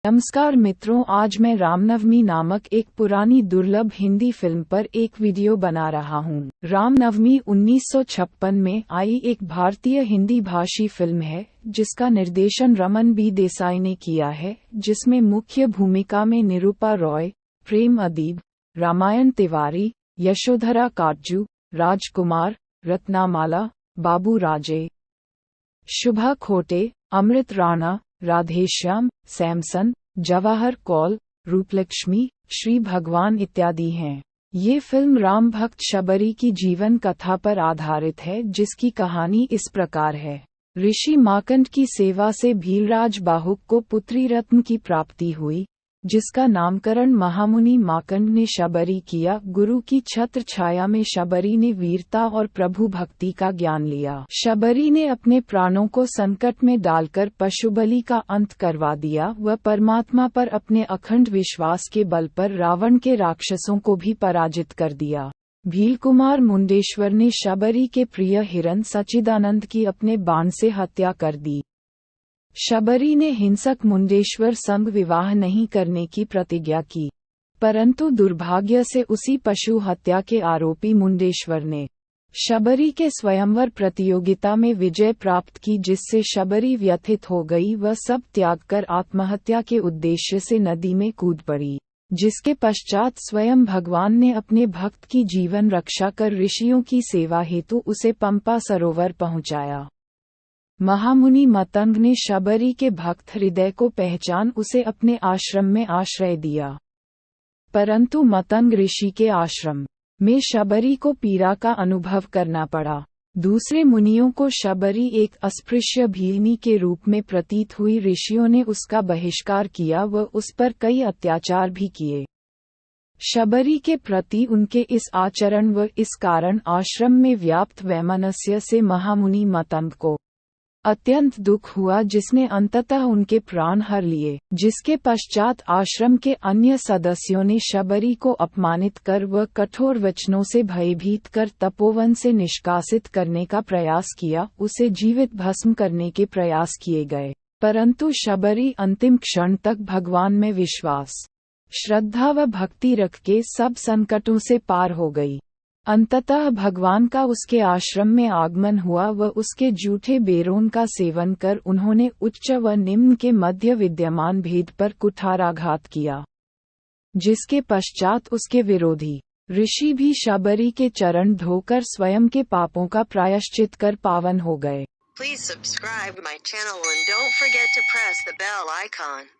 नमस्कार मित्रों, आज मैं रामनवमी नामक एक पुरानी दुर्लभ हिंदी फिल्म पर एक वीडियो बना रहा हूँ। रामनवमी 1956 में आई एक भारतीय हिंदी भाषी फिल्म है जिसका निर्देशन रमन बी देसाई ने किया है, जिसमें मुख्य भूमिका में निरूपा रॉय, प्रेम अदीब, रामायण तिवारी, यशोधरा काटजू, राजकुमार, रत्नामाला, बाबू राजे, शुभा खोटे, अमृत राणा, राधेश्याम, सैमसन, जवाहर कौल, रूपलक्ष्मी, श्री भगवान इत्यादि हैं। ये फिल्म राम भक्त शबरी की जीवन कथा पर आधारित है, जिसकी कहानी इस प्रकार है। ऋषि माकंड की सेवा से भीलराज बाहुक को पुत्री रत्न की प्राप्ति हुई, जिसका नामकरण महामुनि माकंड ने शबरी किया। गुरु की छत्र छाया में शबरी ने वीरता और प्रभु भक्ति का ज्ञान लिया। शबरी ने अपने प्राणों को संकट में डालकर पशुबलि का अंत करवा दिया। वह परमात्मा पर अपने अखंड विश्वास के बल पर रावण के राक्षसों को भी पराजित कर दिया। भीलकुमार मुंडेश्वर ने शबरी के प्रिय हिरण सच्चिदानंद की अपने बाण से हत्या कर दी। शबरी ने हिंसक मुंडेश्वर संग विवाह नहीं करने की प्रतिज्ञा की, परंतु दुर्भाग्य से उसी पशु हत्या के आरोपी मुंडेश्वर ने शबरी के स्वयंवर प्रतियोगिता में विजय प्राप्त की, जिससे शबरी व्यथित हो गई। वह सब त्याग कर आत्महत्या के उद्देश्य से नदी में कूद पड़ी, जिसके पश्चात स्वयं भगवान ने अपने भक्त की जीवन रक्षा कर ऋषियों की सेवा हेतु उसे पंपा सरोवर पहुंचाया। महामुनि मतंग ने शबरी के भक्त हृदय को पहचान उसे अपने आश्रम में आश्रय दिया, परंतु मतंग ऋषि के आश्रम में शबरी को पीड़ा का अनुभव करना पड़ा। दूसरे मुनियों को शबरी एक अस्पृश्य भीलनी के रूप में प्रतीत हुई। ऋषियों ने उसका बहिष्कार किया व उस पर कई अत्याचार भी किए। शबरी के प्रति उनके इस आचरण व इस कारण आश्रम में व्याप्त वैमनस्य से महामुनि मतंग को अत्यंत दुख हुआ, जिसने अंततः उनके प्राण हर लिए। जिसके पश्चात आश्रम के अन्य सदस्यों ने शबरी को अपमानित कर व कठोर वचनों से भयभीत कर तपोवन से निष्कासित करने का प्रयास किया। उसे जीवित भस्म करने के प्रयास किए गए, परंतु शबरी अंतिम क्षण तक भगवान में विश्वास, श्रद्धा व भक्ति रख के सब संकटों से पार हो गई। अंततः भगवान का उसके आश्रम में आगमन हुआ व उसके जूठे बेरोन का सेवन कर उन्होंने उच्च व निम्न के मध्य विद्यमान भेद पर कुठाराघात किया, जिसके पश्चात उसके विरोधी ऋषि भी शबरी के चरण धोकर स्वयं के पापों का प्रायश्चित कर पावन हो गए। Please subscribe my channel and don't forget to press the bell icon.